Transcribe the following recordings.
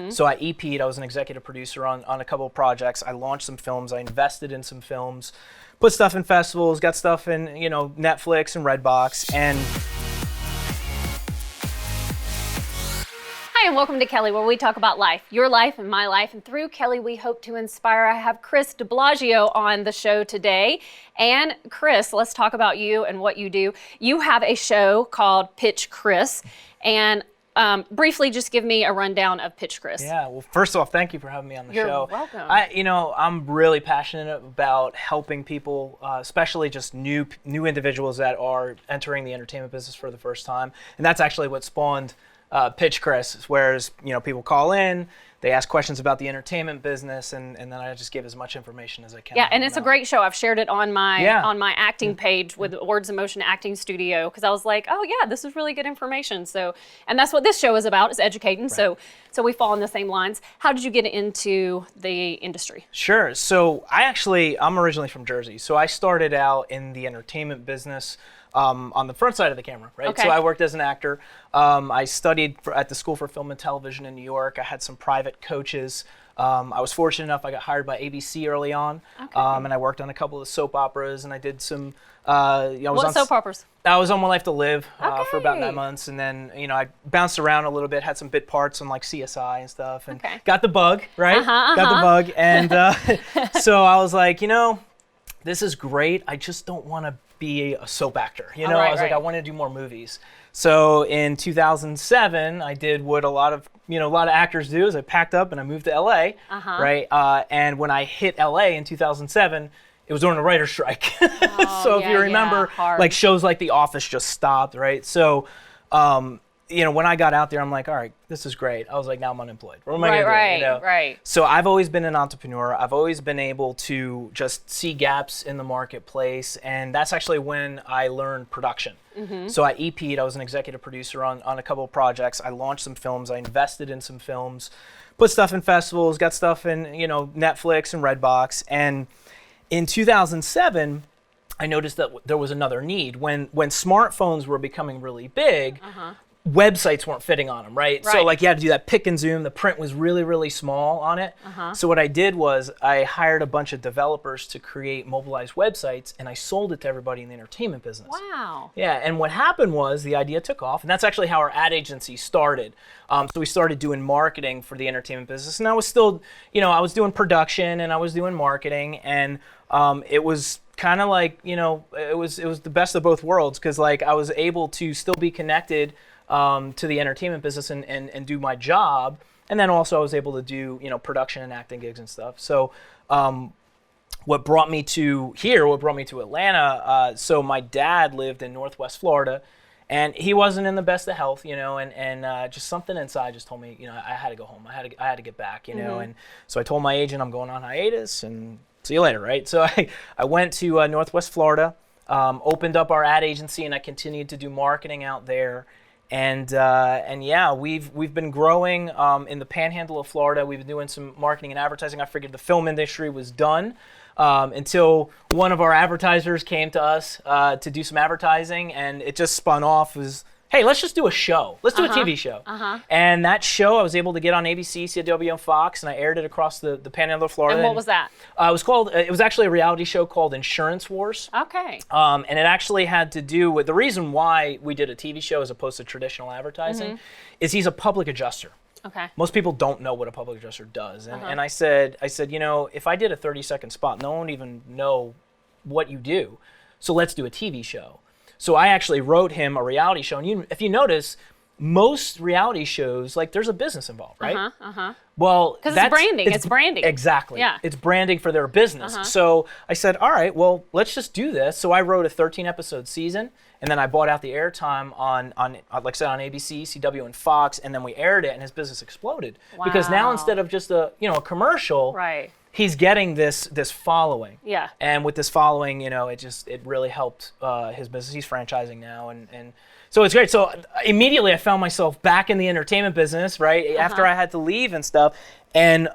So I EP'd, I was an executive producer on a couple of projects. I launched some films, I invested in some films, put stuff in festivals, got stuff in, Netflix and Redbox, and Hi, and welcome to Kelly, where we talk about life, your life and my life. And through Kelly, we hope to inspire. I have Chris DeBlasio on the show today. And Chris, let's talk about you and what you do. You have a show called Pitch Chris. And briefly, just give me a rundown of Pitch Chris. Yeah, well, first of all, thank you for having me on the show. You're welcome. I'm really passionate about helping people, especially just new individuals that are entering the entertainment business for the first time. And that's actually what spawned Pitch Chris, whereas people call in, they ask questions about the entertainment business, and then I just give as much information as I can. Yeah, and it's a great show. I've shared it on my acting page with Words in Motion Acting Studio, because I was like, oh yeah, this is really good information. So, and that's what this show is about, is educating. Right. So we fall in the same lines. How did you get into the industry? Sure. So I'm originally from Jersey, so I started out in the entertainment business. On the front side of the camera, right? Okay. So I worked as an actor. I studied at the School for Film and Television in New York. I had some private coaches. I was fortunate enough, I got hired by ABC early on. Okay. And I worked on a couple of soap operas, and I did some, What soap operas? I was on One Life to Live for about Okay. 9 months, and then, I bounced around a little bit, had some bit parts on like CSI and stuff, and Okay. got the bug, right? Got the bug, and so I was like, this is great, I just don't want to be a soap actor. I was like, I want to do more movies. So in 2007, I did what a lot of actors do, is I packed up and I moved to LA, right? And when I hit LA in 2007, it was during the writer's strike. So if you remember, like shows like The Office just stopped, right? So, when I got out there, I'm like, all right, this is great. I was like, now I'm unemployed. What am I going to do? Right. So I've always been an entrepreneur. I've always been able to just see gaps in the marketplace, and that's actually when I learned production. So I EP'd, I was an executive producer on a couple of projects. I launched some films, I invested in some films, put stuff in festivals, got stuff in, Netflix and Redbox. And in 2007, I noticed that there was another need. When smartphones were becoming really big, websites weren't fitting on them, right? So like you had to do that pick and zoom. The print was really, really small on it. So what I did was I hired a bunch of developers to create mobilized websites, and I sold it to everybody in the entertainment business. Wow. Yeah, and what happened was the idea took off, and that's actually how our ad agency started. So we started doing marketing for the entertainment business, and I was still, I was doing production and I was doing marketing, and it was kind of like, it was the best of both worlds, because like I was able to still be connected to the entertainment business and do my job, and then also I was able to do production and acting gigs and stuff. So what brought me to Atlanta, so my dad lived in Northwest Florida, and he wasn't in the best of health, and just something inside just told me, I had to go home. I had to get back, and so I told my agent I'm going on hiatus, and see you later, right? So I went to Northwest Florida, opened up our ad agency, and I continued to do marketing out there. And yeah, we've been growing in the panhandle of Florida. We've been doing some marketing and advertising. I figured the film industry was done until one of our advertisers came to us to do some advertising, and it just spun off as, hey, let's just do a show. Let's do a TV show. And that show I was able to get on ABC, CW, and Fox, and I aired it across the panhandle of Florida. And what was that? It was actually a reality show called Insurance Wars. Okay. And it actually had to do with, the reason why we did a TV show as opposed to traditional advertising is he's a public adjuster. Okay. Most people don't know what a public adjuster does. And I said, if I did a 30-second spot, no one would even know what you do. So let's do a TV show. So I actually wrote him a reality show, and if you notice, most reality shows, like, there's a business involved, right? Well, because it's branding. It's branding. Exactly. Yeah. It's branding for their business. So I said, all right, well, let's just do this. So I wrote a 13-episode season, and then I bought out the airtime on like I said, on ABC, CW, and Fox, and then we aired it, and his business exploded. Wow. Because now instead of just a commercial, Right. he's getting this following. Yeah. And with this following, it really helped his business. He's franchising now, and so it's great. So immediately I found myself back in the entertainment business, right? After I had to leave and stuff. And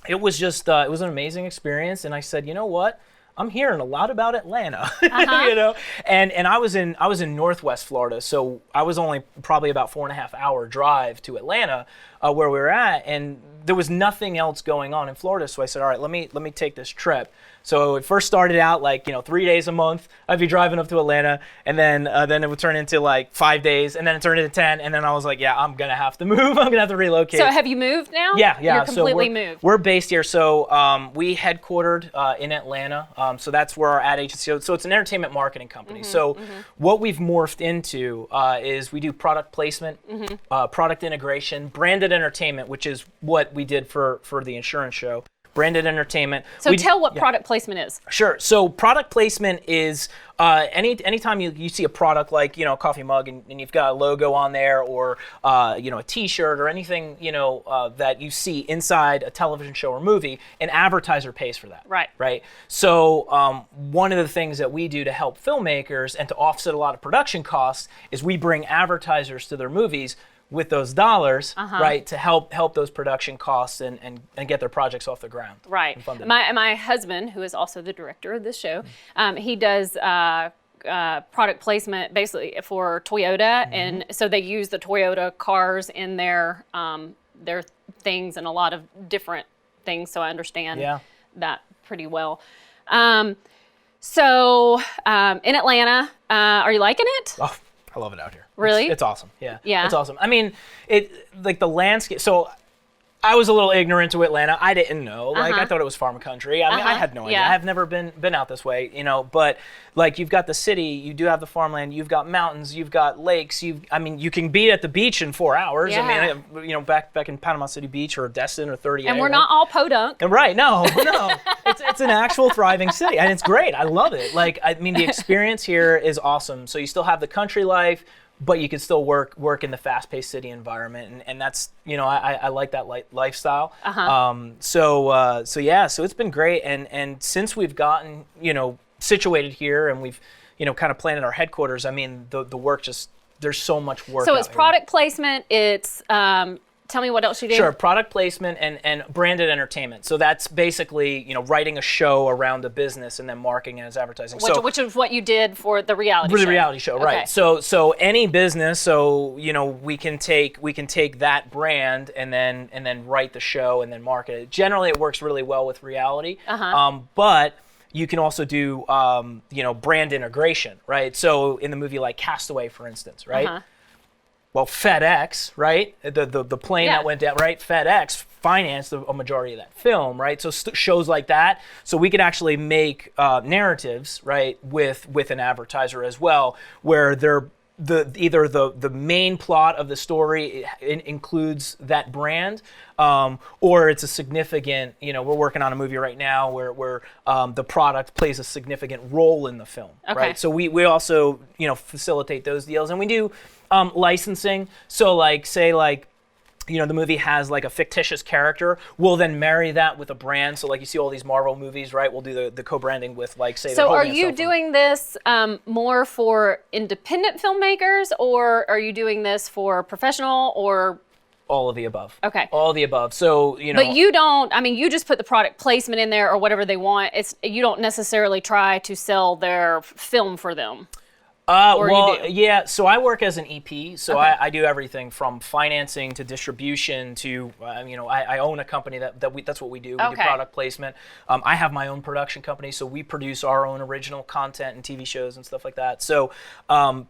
it was just, it was an amazing experience. And I said, you know what? I'm hearing a lot about Atlanta, and I was in Northwest Florida, so I was only probably about 4.5 hour drive to Atlanta, where we were at, and there was nothing else going on in Florida. So I said, all right, let me take this trip. So it first started out like 3 days a month. I'd be driving up to Atlanta, and then it would turn into like 5 days, and then it turned into 10, and then I was like, yeah, I'm gonna have to move. I'm gonna have to relocate. So have you moved now? Yeah. You're completely moved. We're based here. So we headquartered in Atlanta. So that's where our ad agency. So it's an entertainment marketing company. So what we've morphed into is we do product placement, product integration, branded entertainment, which is what we did for the insurance show. Branded entertainment. So tell what product placement is. Sure. So product placement is anytime you see a product like a coffee mug and you've got a logo on there, or a T-shirt or anything that you see inside a television show or movie, an advertiser pays for that. Right. Right. So one of the things that we do to help filmmakers and to offset a lot of production costs is we bring advertisers to their movies with those dollars, right, to help those production costs and get their projects off the ground. Right. My husband, who is also the director of this show, he does product placement basically for Toyota, and so they use the Toyota cars in their things and a lot of different things. So I understand that pretty well. So in Atlanta, are you liking it? Oh, I love it out here. Really? It's awesome. Yeah. Yeah. It's awesome. I mean, like the landscape. So I was a little ignorant to Atlanta. I didn't know. Like I thought it was farm country. I mean, I had no idea. I've never been out this way, But like you've got the city, you do have the farmland, you've got mountains, you've got lakes. You can be at the beach in 4 hours. Yeah. I mean, back in Panama City Beach or Destin or 38. And we're not all podunk. Right? No. It's an actual thriving city, and it's great. I love it. Like I mean, the experience here is awesome. So you still have the country life, but you can still work in the fast-paced city environment, and that's I like that lifestyle. So it's been great, and since we've gotten situated here and we've kind of planted our headquarters, I mean the work there's so much work. So it's product placement. It's tell me what else you do. Sure, product placement and branded entertainment. So that's basically, writing a show around a business and then marketing it as advertising. Which is what you did for the reality show. For the reality show, right. So any business, we can take that brand and then write the show and then market it. Generally it works really well with reality. But you can also do brand integration, right? So in the movie like Castaway, for instance, right? Well, FedEx, right? The plane that went down, right? FedEx financed a majority of that film, right? So shows like that. So we could actually make narratives, right, with an advertiser as well, where they're either the main plot of the story includes that brand, or it's a significant. We're working on a movie right now where the product plays a significant role in the film, right? So we also facilitate those deals, and we do licensing. So the movie has like a fictitious character. We'll then marry that with a brand. So like you see all these Marvel movies, right? We'll do the co-branding with So are you doing this more for independent filmmakers, or are you doing this for professional, or? All of the above. Okay. All of the above. So, But you don't, you just put the product placement in there or whatever they want. You don't necessarily try to sell their film for them. Yeah. So I work as an EP. So I do everything from financing to distribution to, I own a company that's what we do. We do product placement. I have my own production company, so we produce our own original content and TV shows and stuff like that. So, I'm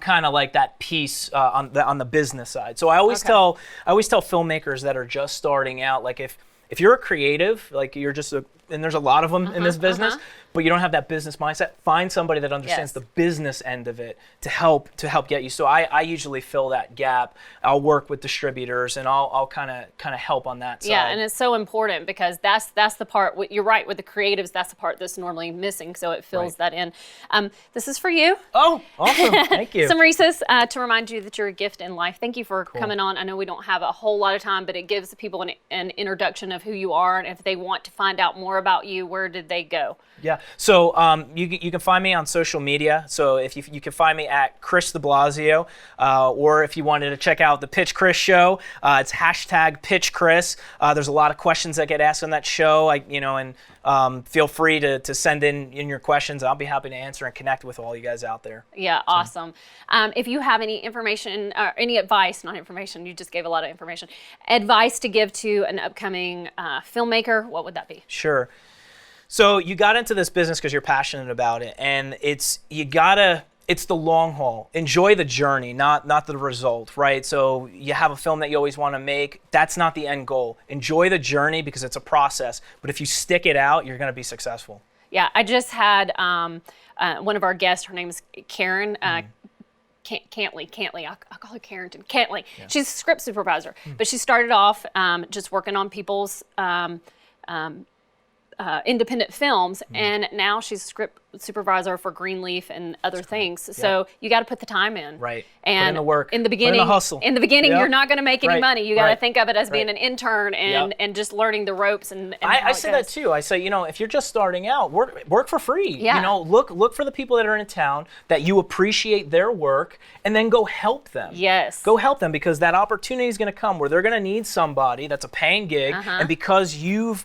kind of like that piece on the business side. So I always tell filmmakers that are just starting out, like if you're a creative, like you're just and there's a lot of them in this business, but you don't have that business mindset, find somebody that understands the business end of it to help get you. So I usually fill that gap. I'll work with distributors and I'll kind of help on that side. Yeah, and it's so important because that's the part. You're right, with the creatives, that's the part that's normally missing. So it fills that in. This is for you. Oh, awesome! Thank you. Some Reese's to remind you that you're a gift in life. Thank you for coming on. I know we don't have a whole lot of time, but it gives people an introduction of who you are, and if they want to find out more more about you, where did they go? Yeah. So you can find me on social media. So if you can find me at Chris DeBlasio, or if you wanted to check out the Pitch Chris show, it's hashtag Pitch Chris. There's a lot of questions that get asked on that show. And feel free to send in your questions. I'll be happy to answer and connect with all you guys out there. Yeah, awesome. If you have any information or any advice, not information, you just gave a lot of information, advice to give to an upcoming filmmaker, what would that be? Sure. So you got into this business because you're passionate about it, and it's the long haul. Enjoy the journey, not the result, right? So you have a film that you always want to make. That's not the end goal. Enjoy the journey because it's a process. But if you stick it out, you're going to be successful. Yeah, I just had one of our guests. Her name is Karen. Cantley. I'll call her Carrington. Cantley. Yeah. She's a script supervisor, but she started off just working on people's independent films, and now she's a script supervisor for Greenleaf and other things. So you got to put the time in. Right. And put in the work. In the beginning, put in the hustle. In the beginning, Yep. you're not going to make any money. You got to think of it as being Right. an intern and just learning the ropes. And I say that too. I say, if you're just starting out, work for free. Yeah. Look for the people that are in town that you appreciate their work, and then go help them. Yes. Go help them, because that opportunity is going to come where they're going to need somebody that's a paying gig, and because you've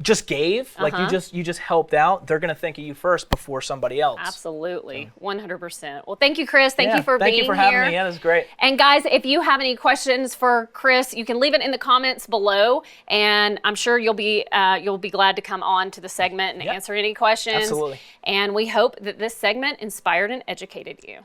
just gave, like you just helped out, they're going to think of you first before somebody else. Absolutely. 100%. Well, thank you, Chris. Thank you for being here. Thank you for having me. Yeah, this is great. And guys, if you have any questions for Chris, you can leave it in the comments below, and I'm sure you'll be glad to come on to the segment and answer any questions. Absolutely. And we hope that this segment inspired and educated you.